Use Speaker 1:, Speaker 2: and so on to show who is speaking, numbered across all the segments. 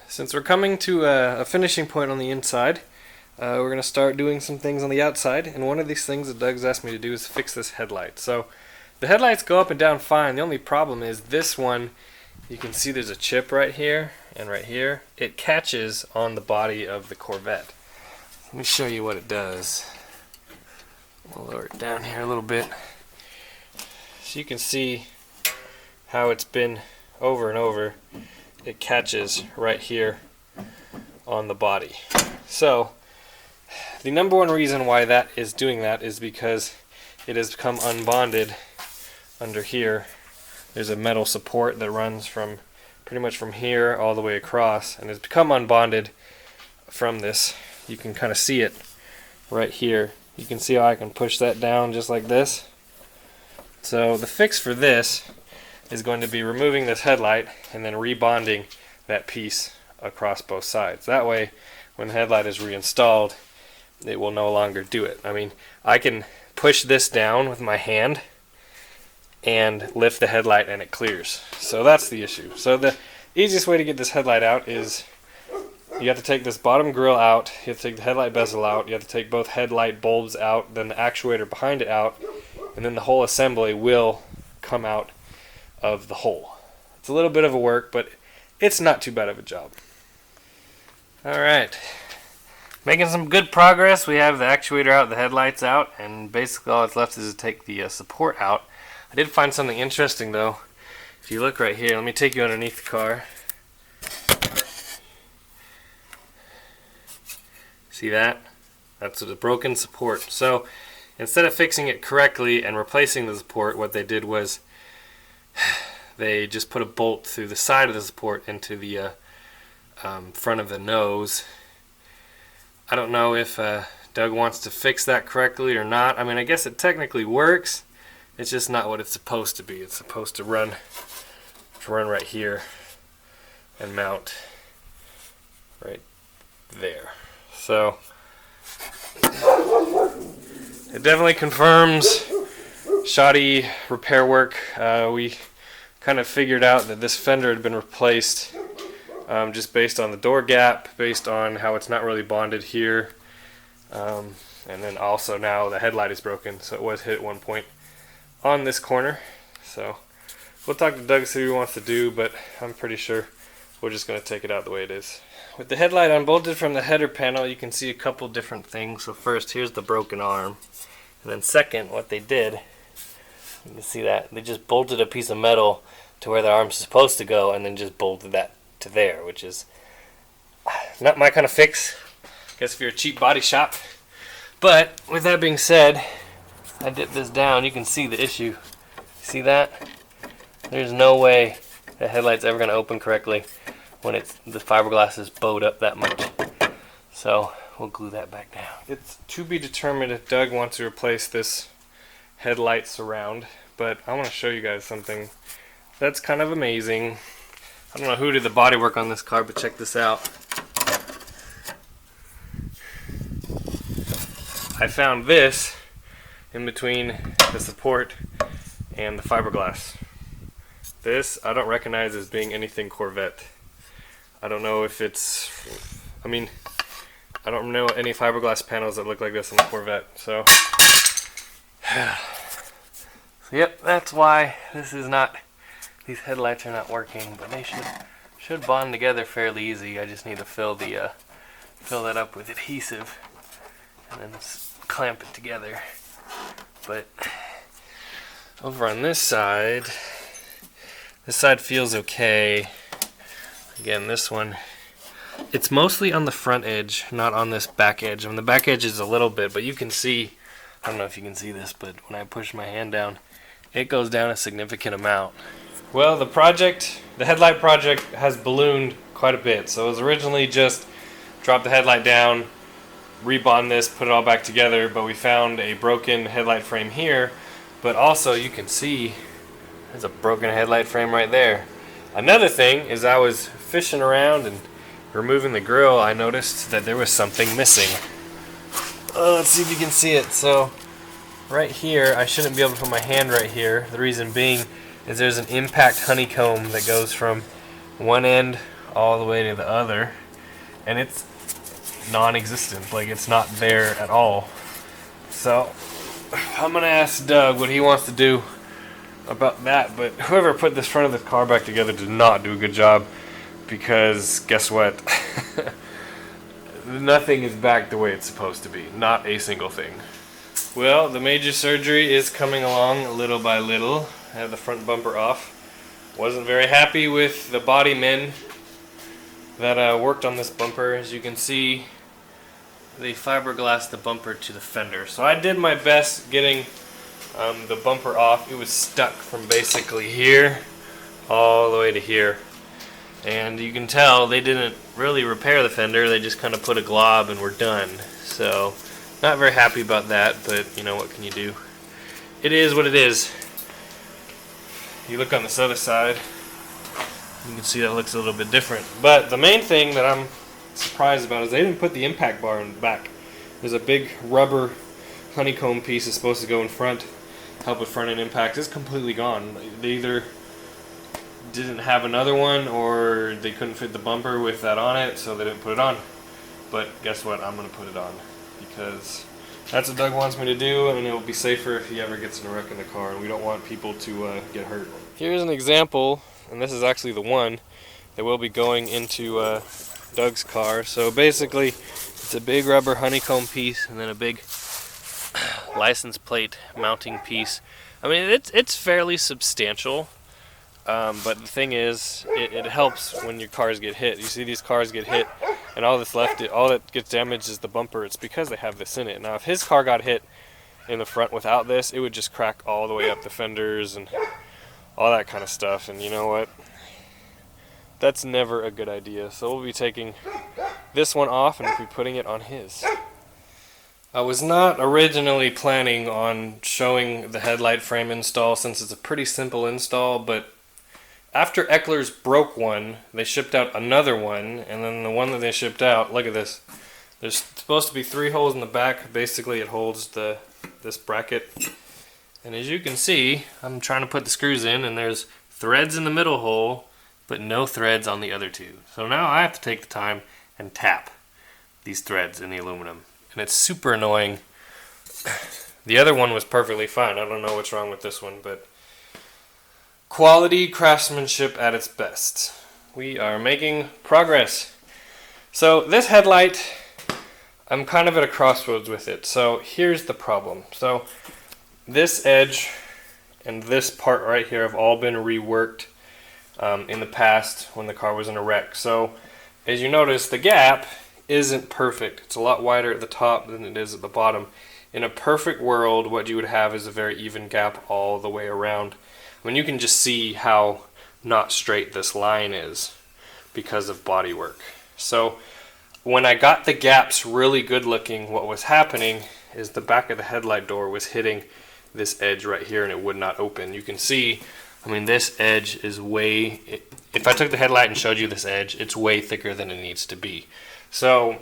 Speaker 1: since we're coming to a finishing point on the inside, we're going to start doing some things on the outside, and one of these things that Doug's asked me to do is fix this headlight. So the headlights go up and down fine. The only problem is this one, you can see there's a chip right here and right here. It catches on the body of the Corvette. Let me show you what it does. I'll lower it down here a little bit. So you can see how it's been over and over. It catches right here on the body. So the number one reason why that is doing that is because it has become unbonded under here. There's a metal support that runs from pretty much from here all the way across, and has become unbonded from this. You can kind of see it right here. You can see how I can push that down just like this. So the fix for this is going to be removing this headlight and then rebonding that piece across both sides. That way, when the headlight is reinstalled, it will no longer do it. I mean, I can push this down with my hand and lift the headlight and it clears. So that's the issue. So the easiest way to get this headlight out is you have to take this bottom grill out, you have to take the headlight bezel out, you have to take both headlight bulbs out, then the actuator behind it out, and then the whole assembly will come out of the hole. It's a little bit of a work, but it's not too bad of a job. Alright, making some good progress. We have the actuator out, the headlights out, and basically all that's left is to take the support out. I did find something interesting though. If you look right here, let me take you underneath the car. See that? That's a broken support. So instead of fixing it correctly and replacing the support, what they did was they just put a bolt through the side of the support into the front of the nose. I don't know if Doug wants to fix that correctly or not. I mean, I guess it technically works. It's just not what it's supposed to be. It's supposed to run right here and mount right there. So it definitely confirms shoddy repair work. We kind of figured out that this fender had been replaced just based on the door gap, based on how it's not really bonded here, and then also now the headlight is broken, so it was hit at one point on this corner. So we'll talk to Doug, see what he wants to do, but I'm pretty sure we're just going to take it out the way it is. With the headlight unbolted from the header panel, you can see a couple different things. So first, here's the broken arm, and then second, what they did, you can see that they just bolted a piece of metal to where the arm's supposed to go, and then just bolted that to there, which is not my kind of fix. I guess if you're a cheap body shop. But with that being said, I dip this down, you can see the issue. See that? There's no way the headlight's ever going to open correctly when the fiberglass is bowed up that much. So we'll glue that back down. It's to be determined if Doug wants to replace this headlight surround, but I want to show you guys something that's kind of amazing. I don't know who did the body work on this car, but check this out. I found this in between the support and the fiberglass. This I don't recognize as being anything Corvette. I don't know if it's, I mean, I don't know any fiberglass panels that look like this on the Corvette. So yep, that's why this is not, these headlights are not working, but they should bond together fairly easy. I just need to fill that up with adhesive and then clamp it together. But over on this side feels okay. Again, this one, it's mostly on the front edge, not on this back edge. I mean, the back edge is a little bit, but you can see, I don't know if you can see this, but when I push my hand down, it goes down a significant amount. Well, the headlight project has ballooned quite a bit. So it was originally just drop the headlight down, rebond this, put it all back together, but we found a broken headlight frame here, but also you can see there's a broken headlight frame right there. Another thing is I was fishing around and removing the grill, I noticed that there was something missing. Let's see if you can see it. So right here, I shouldn't be able to put my hand right here. The reason being is there's an impact honeycomb that goes from one end all the way to the other, and it's non-existent. Like, it's not there at all. So I'm gonna ask Doug what he wants to do about that, but whoever put this front of this car back together did not do a good job, because guess what? Nothing is back the way it's supposed to be. Not a single thing. Well, the major surgery is coming along little by little. I have the front bumper off. Wasn't very happy with the body men that worked on this bumper. As you can see, they fiberglassed the bumper to the fender. So I did my best getting the bumper off. It was stuck from basically here all the way to here. And you can tell they didn't really repair the fender. They just kind of put a glob and we're done. So not very happy about that, but you know, what can you do? It is what it is. You look on this other side, you can see that looks a little bit different. But the main thing that I'm surprised about is they didn't put the impact bar in the back. There's a big rubber honeycomb piece that's supposed to go in front, help with front end impact. It's completely gone. They either didn't have another one or they couldn't fit the bumper with that on it, so they didn't put it on. But guess what? I'm going to put it on, because that's what Doug wants me to do, and it'll be safer if he ever gets in a wreck in the car, and we don't want people to get hurt. Here's an example, and this is actually the one that will be going into Doug's car. So basically, it's a big rubber honeycomb piece and then a big license plate mounting piece. I mean, it's fairly substantial, but the thing is, it helps when your cars get hit. You see these cars get hit, and all that's left, all that gets damaged is the bumper. It's because they have this in it. Now, if his car got hit in the front without this, it would just crack all the way up the fenders and all that kind of stuff. And you know what? That's never a good idea. So we'll be taking this one off and we'll be putting it on his. I was not originally planning on showing the headlight frame install, since it's a pretty simple install, but after Eckler's broke one, they shipped out another one, and then the one that they shipped out, look at this. There's supposed to be 3 holes in the back. Basically, it holds this bracket. And as you can see, I'm trying to put the screws in, and there's threads in the middle hole, but no threads on the other 2. So now I have to take the time and tap these threads in the aluminum. And it's super annoying. The other one was perfectly fine. I don't know what's wrong with this one, but quality craftsmanship at its best. We are making progress. So this headlight, I'm kind of at a crossroads with it. So here's the problem. So this edge and this part right here have all been reworked in the past when the car was in a wreck. So as you notice, the gap isn't perfect. It's a lot wider at the top than it is at the bottom. In a perfect world, what you would have is a very even gap all the way around. I mean, you can just see how not straight this line is because of bodywork. So when I got the gaps really good looking, what was happening is the back of the headlight door was hitting this edge right here and it would not open. You can see, I mean, this edge is way, if I took the headlight and showed you this edge, it's way thicker than it needs to be. So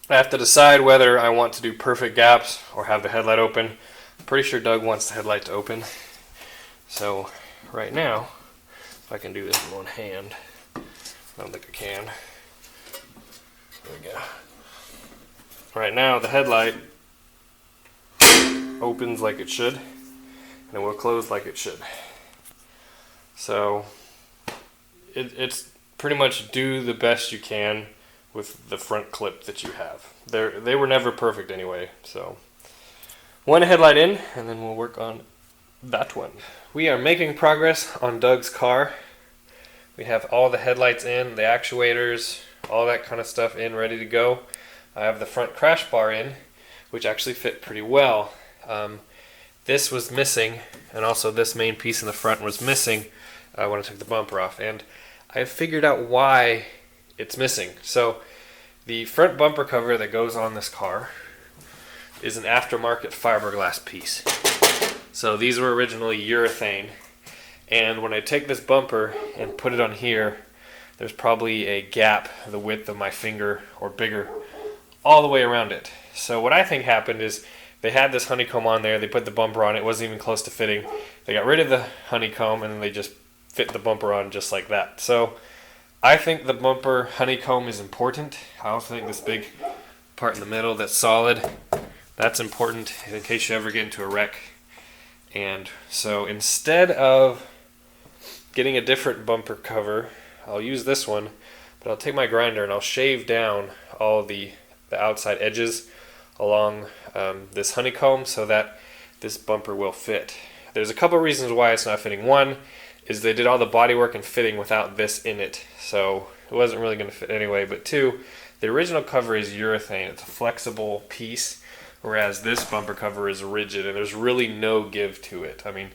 Speaker 1: I have to decide whether I want to do perfect gaps or have the headlight open. I'm pretty sure Doug wants the headlight to open. So right now, if I can do this in one hand, I don't think I can. There we go. Right now, the headlight opens like it should, and it will close like it should. So it's pretty much do the best you can with the front clip that you have. They were never perfect anyway, so one headlight in, and then we'll work on that one. We are making progress on Doug's car. We have all the headlights in, the actuators, all that kind of stuff in, ready to go. I have the front crash bar in, which actually fit pretty well. This was missing, and also this main piece in the front was missing when I took the bumper off, and I figured out why it's missing. So the front bumper cover that goes on this car is an aftermarket fiberglass piece. So these were originally urethane, and when I take this bumper and put it on here, there's probably a gap the width of my finger or bigger all the way around it. So what I think happened is they had this honeycomb on there, they put the bumper on, it wasn't even close to fitting. They got rid of the honeycomb and then they just fit the bumper on just like that. So I think the bumper honeycomb is important. I also think this big part in the middle that's solid, that's important in case you ever get into a wreck. And so instead of getting a different bumper cover, I'll use this one, but I'll take my grinder and I'll shave down all the outside edges along this honeycomb so that this bumper will fit. There's a couple reasons why it's not fitting. One is they did all the bodywork and fitting without this in it, so it wasn't really going to fit anyway. But two, the original cover is urethane. It's a flexible piece, whereas this bumper cover is rigid, and there's really no give to it. I mean,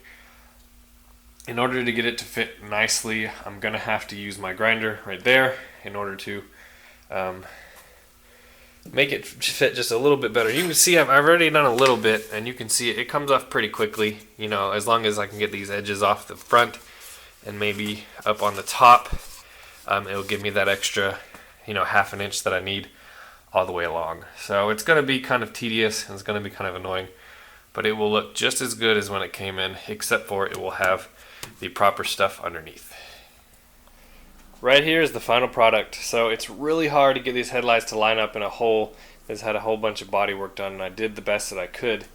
Speaker 1: in order to get it to fit nicely, I'm going to have to use my grinder right there in order to make it fit just a little bit better. You can see I've already done a little bit, and you can see it comes off pretty quickly, you know, as long as I can get these edges off the front and maybe up on the top. It'll give me that extra, you know, half an inch that I need all the way along. So it's going to be kind of tedious and it's going to be kind of annoying, but it will look just as good as when it came in, except for it will have the proper stuff underneath. Right here is the final product. So it's really hard to get these headlights to line up in a hole that's had a whole bunch of body work done, and I did the best that I could.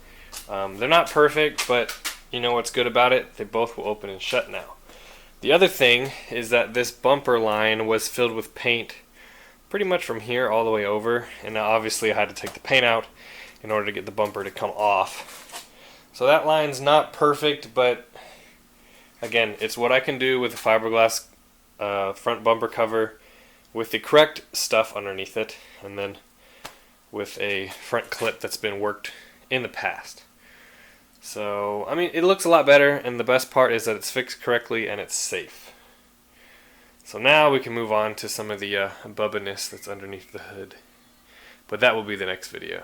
Speaker 1: They're not perfect, but you know what's good about it? They both will open and shut now. The other thing is that this bumper line was filled with paint pretty much from here all the way over, and now obviously I had to take the paint out in order to get the bumper to come off. So that line's not perfect, but again, it's what I can do with a fiberglass front bumper cover with the correct stuff underneath it, and then with a front clip that's been worked in the past. So, I mean, it looks a lot better, and the best part is that it's fixed correctly and it's safe. So now we can move on to some of the bubbiness that's underneath the hood. But that will be the next video.